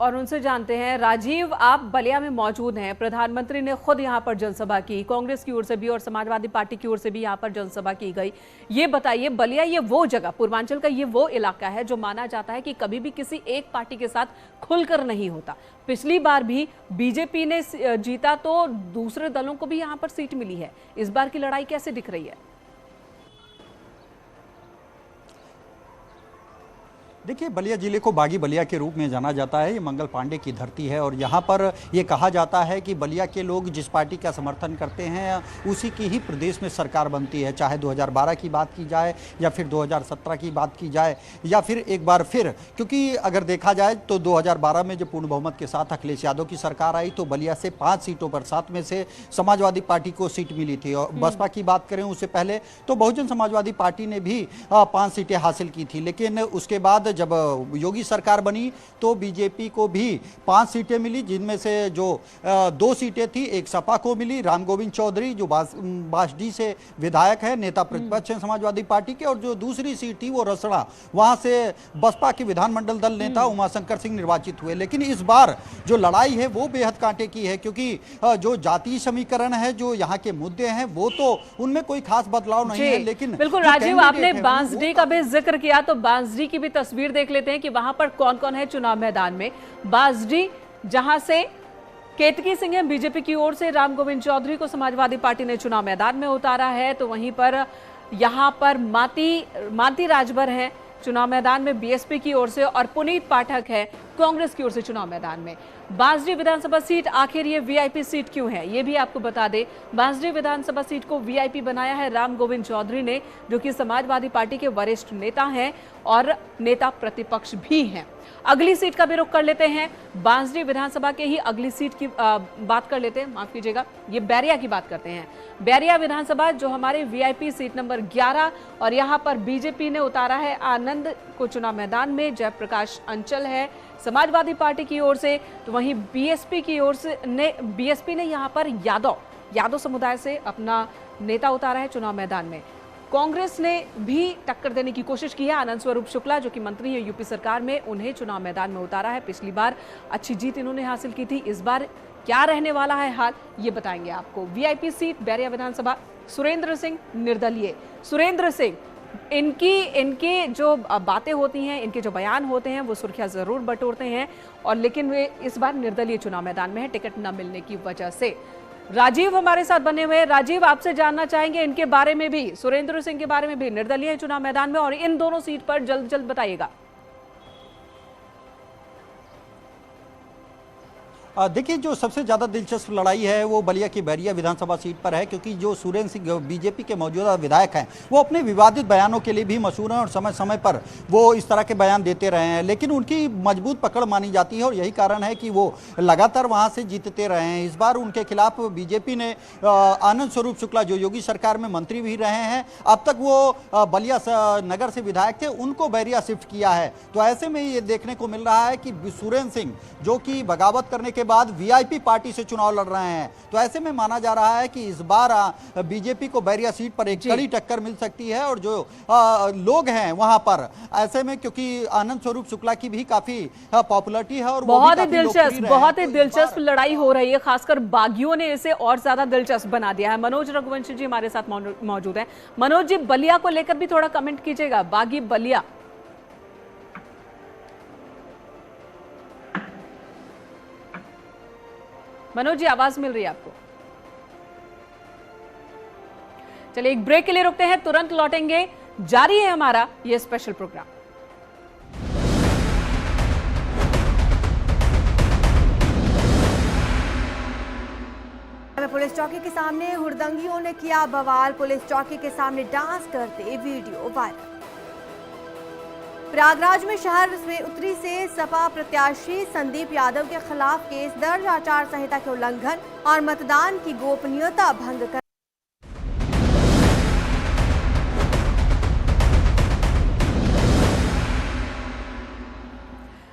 और उनसे जानते हैं। राजीव, आप बलिया में मौजूद हैं, प्रधानमंत्री ने खुद यहां पर जनसभा की, कांग्रेस की ओर से भी और समाजवादी पार्टी की ओर से भी यहां पर जनसभा की गई। ये बताइए, बलिया ये वो जगह, पूर्वांचल का ये वो इलाका है जो माना जाता है कि कभी भी किसी एक पार्टी के साथ खुलकर नहीं होता। पिछली बार भी बीजेपी ने जीता तो दूसरे दलों को भी यहां पर सीट मिली है। इस बार की लड़ाई कैसे दिख रही है? देखिए, बलिया जिले को बागी बलिया के रूप में जाना जाता है। ये मंगल पांडे की धरती है और यहाँ पर ये कहा जाता है कि बलिया के लोग जिस पार्टी का समर्थन करते हैं उसी की ही प्रदेश में सरकार बनती है। चाहे 2012 की बात की जाए या फिर 2017 की बात की जाए या फिर एक बार फिर, क्योंकि अगर देखा जाए तो 2012 में जब पूर्ण बहुमत के साथ अखिलेश यादव की सरकार आई तो बलिया से 5 सीटों पर 7 में से समाजवादी पार्टी को सीट मिली थी। और बसपा की बात करें उससे पहले तो बहुजन समाजवादी पार्टी ने भी 5 सीटें हासिल की थी, लेकिन उसके बाद जब योगी सरकार बनी तो बीजेपी को भी 5 सीटें मिली, जिनमें से जो 2 सीटें थी एक सपा को मिली, राम गोविंद चौधरी जो बासडी से विधायक है, नेता प्रतिपक्ष हैं समाजवादी पार्टी के, और जो दूसरी सीट थी वो रसड़ा, वहां से बसपा के विधानमंडल दल नेता उमाशंकर सिंह निर्वाचित हुए। लेकिन इस बार जो लड़ाई है वो बेहद कांटे की है, क्योंकि जो जातीय समीकरण है, जो यहाँ के मुद्दे हैं, वो तो उनमें कोई खास बदलाव नहीं है। लेकिन बिल्कुल राजीव, आपने बांसडी का भी जिक्र किया तो बांसडी की भी तस्वीर देख लेते हैं कि वहां पर कौन कौन है चुनाव मैदान में। बांसडी, जहां से केतकी सिंह बीजेपी की ओर से, राम गोविंद चौधरी को समाजवादी पार्टी ने चुनाव मैदान में उतारा है, तो वहीं पर यहां पर माती राजभर है चुनाव मैदान में बीएसपी की ओर से, और पुनीत पाठक है कांग्रेस की ओर से चुनाव मैदान में। बांसडी विधानसभा सीट आखिर ये वीआईपी सीट क्यों है, ये भी आपको बता दें। बांसडी विधानसभा सीट को वीआईपी बनाया है राम गोविंद चौधरी ने, जो कि समाजवादी पार्टी के वरिष्ठ नेता हैं और नेता प्रतिपक्ष भी हैं। अगली सीट का भी रुख कर लेते हैं, बांसडी विधानसभा के ही अगली सीट की बात कर लेते हैं, माफ कीजिएगा, ये बैरिया की बात करते हैं। बैरिया विधानसभा जो हमारे वीआईपी सीट नंबर 11, और यहाँ पर बीजेपी ने उतारा है आनंद को चुनाव मैदान में, जयप्रकाश अंचल है समाजवादी पार्टी की ओर से, तो वहीं बीएसपी की ओर से बीएसपी ने यहाँ पर यादव समुदाय से अपना नेता उतारा है चुनाव मैदान में। कांग्रेस ने भी टक्कर देने की कोशिश की है, आनंद स्वरूप शुक्ला जो कि मंत्री है यूपी सरकार में, उन्हें चुनाव मैदान में उतारा है। पिछली बार अच्छी जीत इन्होंने हासिल की थी, इस बार क्या रहने वाला है हाल, ये बताएंगे आपको। वीआईपी सीट बैरिया विधानसभा, सुरेंद्र सिंह निर्दलीय। सुरेंद्र सिंह, इनके जो बातें होती हैं, इनके जो बयान होते हैं वो सुर्खियां जरूर बटोरते हैं, और लेकिन वे इस बार निर्दलीय चुनाव मैदान में है टिकट न मिलने की वजह से। राजीव हमारे साथ बने हुए हैं। राजीव, आपसे जानना चाहेंगे इनके बारे में भी, सुरेंद्र सिंह के बारे में भी, निर्दलीय चुनाव मैदान में, और इन दोनों सीट पर जल्द बताइएगा। देखिए, जो सबसे ज़्यादा दिलचस्प लड़ाई है वो बलिया की बैरिया विधानसभा सीट पर है, क्योंकि जो सुरेंद्र सिंह बीजेपी के मौजूदा विधायक हैं वो अपने विवादित बयानों के लिए भी मशहूर हैं और समय समय पर वो इस तरह के बयान देते रहे हैं, लेकिन उनकी मजबूत पकड़ मानी जाती है और यही कारण है कि वो लगातार वहाँ से जीतते रहे हैं। इस बार उनके खिलाफ बीजेपी ने आनंद स्वरूप शुक्ला जो योगी सरकार में मंत्री भी रहे हैं, अब तक वो बलिया नगर से विधायक थे, उनको बैरिया शिफ्ट किया है। तो ऐसे में ये देखने को मिल रहा है कि सुरेंद्र सिंह जो कि बगावत करने के बाद वीआईपी पार्टी से चुनाव लड़ रहे हैं, तो ऐसे में माना जा रहा है कि इस बार बीजेपी को बैरिया सीट पर एक कड़ी टक्कर मिल सकती है। और जो लोग हैं वहां पर, ऐसे में क्योंकि आनंद स्वरूप शुक्ला की भी काफी पॉपुलरिटी है और बहुत ही दिलचस्प लड़ाई हो रही है, खासकर बागियों ने इसे और ज्यादा दिलचस्प बना दिया है। मनोज रघुवंशी जी हमारे साथ मौजूद है। मनोज जी, बलिया को लेकर भी थोड़ा कमेंट कीजिएगा, बागी बलिया। मनोज जी, आवाज मिल रही है आपको? चलिए एक ब्रेक के लिए रुकते हैं, तुरंत लौटेंगे। जारी है हमारा ये स्पेशल प्रोग्राम। पुलिस चौकी के सामने हुड़दंगियों ने किया बवाल। पुलिस चौकी के सामने डांस करते वीडियो वायरल। प्रयागराज में शहर में उतरी से सपा प्रत्याशी संदीप यादव के खिलाफ केस दर्ज। आचार संहिता के उल्लंघन और मतदान की गोपनीयता भंग कर।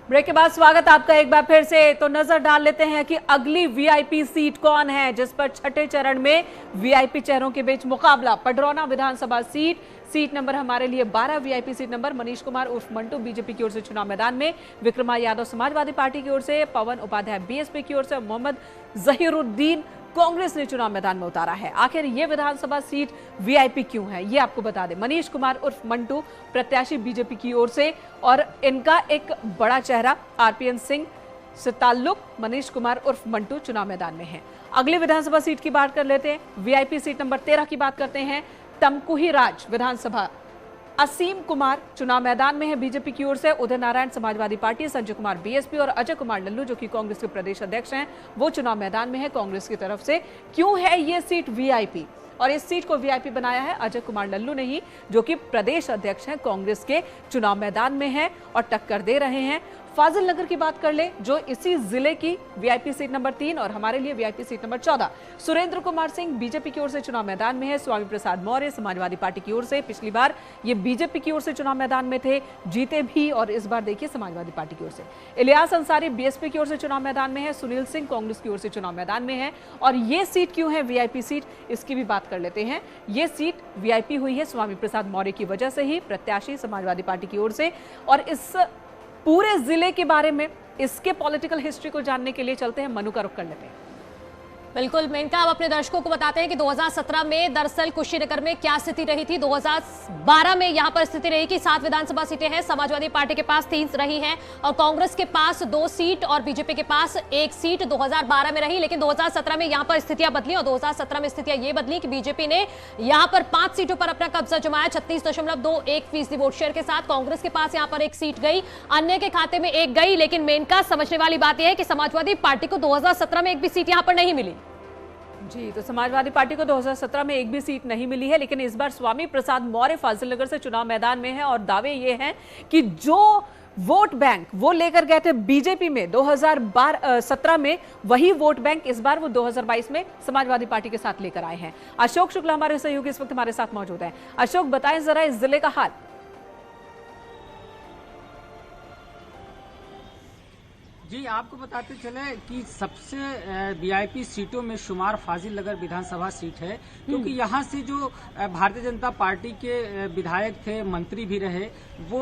ब्रेक के बाद स्वागत आपका एक बार फिर से। तो नजर डाल लेते हैं कि अगली वीआईपी सीट कौन है जिस पर छठे चरण में वीआईपी चेहरों के बीच मुकाबला। पडरौना विधानसभा सीट नंबर हमारे लिए 12 VIP seat number Manish Kumar उर्फ मंटू बीजेपी की ओर से चुनाव मैदान में, विक्रमा यादव समाजवादी पार्टी की ओर से, पवन उपाध्याय बीएसपी की ओर से, मोहम्मद जहीरुद्दीन कांग्रेस ने चुनाव मैदान में उतारा है। आखिर ये विधानसभा सीट वीआईपी क्यों है ये आपको बता दें। मनीष कुमार उर्फ मंटू प्रत्याशी बीजेपी की ओर से और इनका एक बड़ा चेहरा आरपीएन सिंह से ताल्लुक मनीष कुमार उर्फ मंटू चुनाव मैदान में है। अगली विधानसभा सीट की बात कर लेते हैं। वीआईपी सीट नंबर 13 की बात करते हैं। तमकुही राज विधानसभा, असीम कुमार चुनाव मैदान में है बीजेपी की ओर से, उदय नारायण समाजवादी पार्टी, संजय कुमार बीएसपी और अजय कुमार लल्लू जो कि कांग्रेस के प्रदेश अध्यक्ष हैं वो चुनाव मैदान में है कांग्रेस की तरफ से। क्यों है ये सीट वीआईपी? और इस सीट को वीआईपी बनाया है अजय कुमार लल्लू ने ही, जो कि प्रदेश अध्यक्ष हैं कांग्रेस के, चुनाव मैदान में है और टक्कर दे रहे हैं। फाजिल नगर की बात कर ले जो इसी जिले की वीआईपी सीट नंबर 3 और हमारे लिए VIP seat number 14, Surendra Kumar Singh BJP की ओर से चुनाव मैदान में है। स्वामी प्रसाद मौर्य समाजवादी पार्टी की ओर से, पिछली बार ये बीजेपी की ओर से चुनाव मैदान में थे, जीते भी, और इस बार देखिए समाजवादी पार्टी की ओर से। इलियास अंसारी बीएसपी की ओर से चुनाव मैदान में है, सुनील सिंह कांग्रेस की ओर से चुनाव मैदान में है। और ये सीट क्यों है वीआईपी सीट, इसकी भी बात कर लेते हैं। ये सीट वीआईपी हुई है स्वामी प्रसाद मौर्य की वजह से ही, प्रत्याशी समाजवादी पार्टी की ओर से। और इस पूरे जिले के बारे में, इसके पॉलिटिकल हिस्ट्री को जानने के लिए चलते हैं, मनु का रुख कर लेते हैं। बिल्कुल मेनका, अब अपने दर्शकों को बताते हैं कि 2017 में दरअसल कुशीनगर में क्या स्थिति रही थी। 2012 में यहां पर स्थिति रही कि 7 विधानसभा सीटें हैं, समाजवादी पार्टी के पास 3 रही हैं और कांग्रेस के पास 2 सीट और बीजेपी के पास 1 सीट 2012 में रही। लेकिन 2017 में यहां पर स्थितियां बदली और 2017 में स्थितियां ये बदली कि बीजेपी ने यहां पर 5 सीटों पर अपना कब्जा जमाया 36.21% वोट शेयर के साथ। कांग्रेस के पास यहां पर 1 सीट गई, अन्य के खाते में 1 गई। लेकिन मेनका समझने वाली बात यह है कि समाजवादी पार्टी को 2017 में 1 भी सीट यहां पर नहीं मिली। जी, तो समाजवादी पार्टी को 2017 में 1 भी सीट नहीं मिली है, लेकिन इस बार स्वामी प्रसाद मौर्य फाजिल नगर से चुनाव मैदान में है और दावे ये हैं कि जो वोट बैंक वो लेकर गए थे बीजेपी में 2017 में, वही वोट बैंक इस बार वो 2022 में समाजवादी पार्टी के साथ लेकर आए हैं। अशोक शुक्ला हमारे सहयोगी इस वक्त हमारे साथ मौजूद हैं। अशोक, बताएं जरा इस जिले का हाल। जी, आपको बताते चले कि सबसे वीआईपी सीटों में शुमार फाजिल नगर विधानसभा सीट है, क्योंकि यहाँ से जो भारतीय जनता पार्टी के विधायक थे, मंत्री भी रहे, वो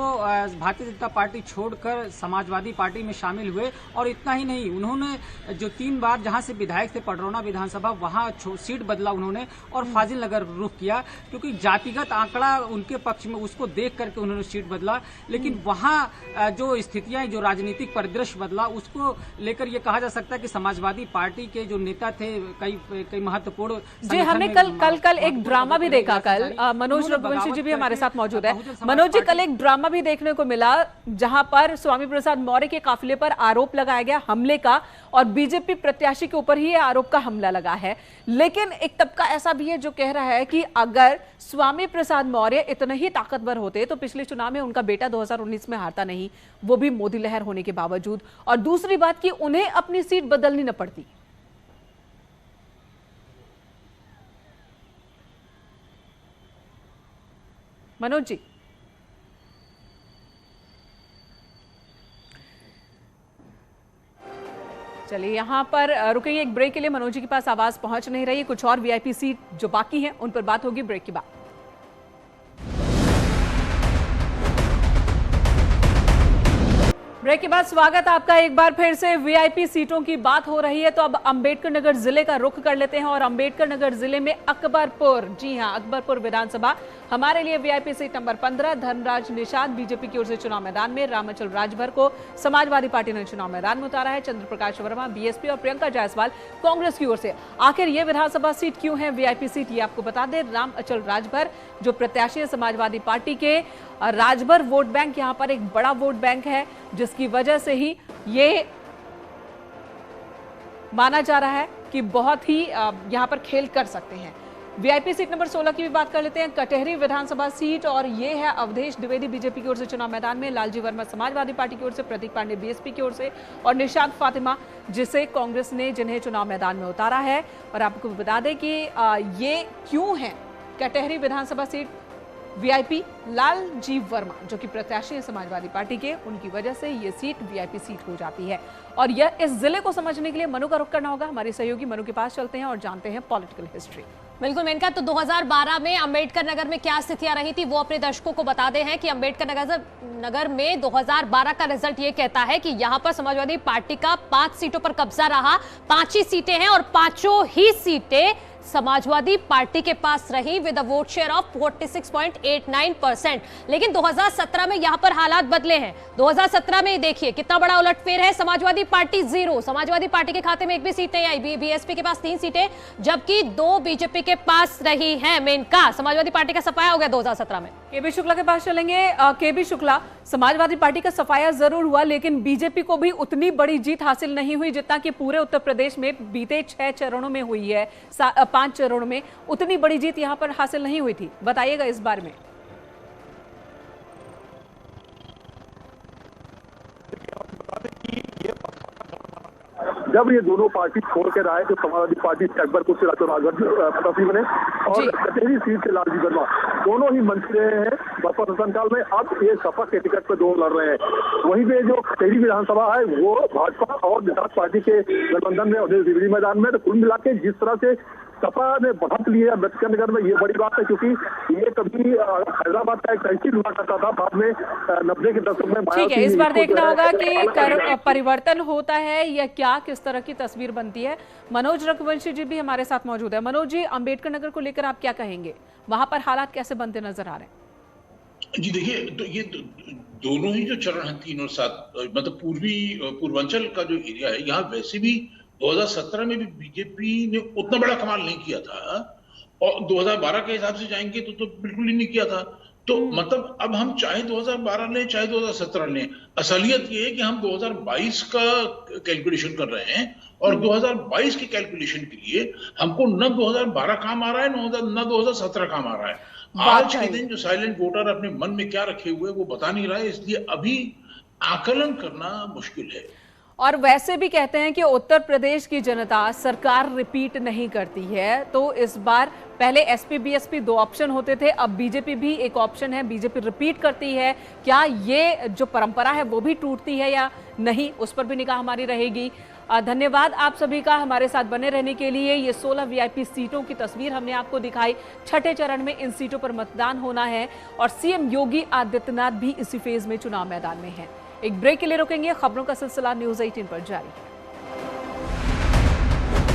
भारतीय जनता पार्टी छोड़कर समाजवादी पार्टी में शामिल हुए। और इतना ही नहीं, उन्होंने जो 3 बार जहाँ से विधायक थे पडरौना विधानसभा, वहाँ सीट बदला उन्होंने और फाजिल नगर रुख किया, क्योंकि जातिगत आंकड़ा उनके पक्ष में, उसको देख करके उन्होंने सीट बदला। लेकिन वहाँ जो स्थितियां, जो राजनीतिक परिदृश्य बदला, उसको लेकर ये कहा जा सकता है कि समाजवादी पार्टी के जो नेता थे, कई महत्वपूर्ण, जी हमने कल एक ड्रामा भी देखा। कल मनोज रघुवंशी जी भी हमारे साथ मौजूद है। मनोज जी, कल एक ड्रामा भी देखने को मिला जहां पर स्वामी प्रसाद मौर्य के काफिले पर आरोप लगाया गया हमले का, और बीजेपी प्रत्याशी के ऊपर ही आरोप का हमला लगा है। लेकिन एक तबका ऐसा भी है जो कह रहा है कि अगर स्वामी प्रसाद मौर्य इतने ही ताकतवर होते तो पिछले चुनाव में उनका बेटा 2019 में हारता नहीं, वो भी मोदी लहर होने के बावजूद। और दूसरी बात कि उन्हें अपनी सीट बदलनी न पड़ती। मनोज जी, चलिए यहां पर रुकेंगे एक ब्रेक के लिए। मनोज जी के पास आवाज पहुंच नहीं रही, कुछ और वीआईपी सीट जो बाकी हैं उन पर बात होगी ब्रेक के बाद। ब्रेक के बाद स्वागत आपका एक बार फिर से। वीआईपी सीटों की बात हो रही है तो अब अंबेडकर नगर जिले का रुख कर लेते हैं और अंबेडकर नगर जिले में अकबरपुर, जी हां, अकबरपुर विधानसभा हमारे लिए VIP seat number 15 Dharmraj Nishad BJP की ओर से चुनाव मैदान में, रामाचल राजभर को समाजवादी पार्टी ने चुनाव मैदान में उतारा है, चंद्र प्रकाश वर्मा बीएसपी और प्रियंका जायसवाल कांग्रेस की ओर से। आखिर ये विधानसभा सीट क्यों है वीआईपी सीट, ये आपको बता दें। रामाचल राजभर जो प्रत्याशी है समाजवादी पार्टी के, राजभर वोट बैंक यहां पर एक बड़ा वोट बैंक है जिसकी वजह से ही ये माना जा रहा है कि बहुत ही यहां पर खेल कर सकते हैं। वीआईपी सीट नंबर 16 की भी बात कर लेते हैं, कटेहरी विधानसभा सीट, और ये है अवधेश द्विवेदी बीजेपी की ओर से चुनाव मैदान में, लालजी वर्मा समाजवादी पार्टी की ओर से, प्रतीक पांडे बीएसपी की ओर से और निशांत फातिमा जिसे कांग्रेस ने जिन्हें चुनाव मैदान में उतारा है। और आपको बता दें कि ये क्यों है कटेहरी विधानसभा सीट, वीआईपी लालजी वर्मा जो कि प्रत्याशी है समाजवादी पार्टी के, उनकी वजह से ये सीट वीआईपी सीट हो जाती है। और यह इस जिले को समझने के लिए मनु का रुख करना होगा। हमारे सहयोगी मनु के पास चलते हैं और जानते हैं पॉलिटिकल हिस्ट्री। बिल्कुल मेनका, तो 2012 में अंबेडकर नगर में क्या स्थितियां रही थी वो अपने दर्शकों को बता दे हैं कि अंबेडकर नगर में 2012 का रिजल्ट ये कहता है कि यहां पर समाजवादी पार्टी का 5 सीटों पर कब्जा रहा। 5 ही सीटें हैं और 5 ही सीटें समाजवादी पार्टी के पास रही with a vote share of 46.89%। लेकिन 2017 में यहां पर हालात बदले हैं। 2017 में देखिए कितना बड़ा उलटफेर है, समाजवादी पार्टी 0, समाजवादी पार्टी के खाते में एक भी सीट नहीं आई, बीएसपी के पास 3 सीटें जबकि 2 बीजेपी के पास रही हैं। मेनका, समाजवादी पार्टी का सफाया हो गया 2017 में। केबी शुक्ला के पास चलेंगे। केबी शुक्ला, समाजवादी पार्टी का सफाया जरूर हुआ लेकिन बीजेपी को भी उतनी बड़ी जीत हासिल नहीं हुई जितना कि पूरे उत्तर प्रदेश में बीते 6 चरणों में हुई है। 5 चरणों में उतनी बड़ी जीत यहां पर हासिल नहीं हुई थी, बताइएगा इस बारे में। जब ये दोनों पार्टी छोड़ कर आए तो समाजवादी पार्टी से अकबरपुर से प्रत्याशी बने और कटेहरी सीट से लालजी वर्मा दोनों ही मंत्री रहे हैं बसपा शासनकाल में। अब ये सपा के टिकट पर दोनों लड़ रहे हैं। वहीं पे जो कटेहरी विधानसभा है वो भाजपा और निषाद पार्टी के गठबंधन में अवधेश द्विवेदी मैदान में, तो कुल मिला के जिस तरह से सपा ने बढ़त ली है अम्बेडकर नगर में, ये बड़ी बात है क्योंकि ये कभी हैदराबाद का एक तहसील हुआ करता था, बाद में 90 के दशक में। ठीक है, इस बार देखना होगा कि परिवर्तन होता है या क्या, किस तरह की तस्वीर बनती है। मनोज रघुवंशी जी भी हमारे साथ मौजूद है। मनोज जी, अम्बेडकर नगर को लेकर आप क्या कहेंगे, वहां पर हालात कैसे बनते नजर आ रहे हैं? जी देखिए, तो ये दोनों ही जो चरण हैं 3 और 7, मतलब पूर्वांचल का जो एरिया है, यहाँ वैसे भी 2017 में भी बीजेपी ने उतना बड़ा कमाल नहीं किया था और 2012 के हिसाब से जाएंगे तो बिल्कुल ही नहीं किया था। तो मतलब अब हम चाहे 2012 लें चाहे 2017 लें, असलियत ये है कि हम 2022 का कैलकुलेशन कर रहे हैं और 2022 के कैलकुलेशन के लिए हमको न 2012 काम आ रहा है न 2017 काम आ रहा है। आज के दिन जो साइलेंट वोटर अपने मन में क्या रखे हुए वो बता नहीं रहा है, इसलिए अभी आकलन करना मुश्किल है। और वैसे भी कहते हैं कि उत्तर प्रदेश की जनता सरकार रिपीट नहीं करती है, तो इस बार पहले एसपी बीएसपी 2 ऑप्शन होते थे, अब बीजेपी भी एक ऑप्शन है, बीजेपी रिपीट करती है। क्या ये जो परंपरा है वो भी टूटती है या नहीं, उस पर भी निगाह हमारी रहेगी। धन्यवाद आप सभी का हमारे साथ बने रहने के लिए। ये 16 वीआईपी सीटों की तस्वीर हमने आपको दिखाई। 6ठे चरण में इन सीटों पर मतदान होना है और सीएम योगी आदित्यनाथ भी इसी फेज में चुनाव मैदान में हैं। एक ब्रेक के लिए रुकेंगे, खबरों का सिलसिला न्यूज़ 18 पर जारी है।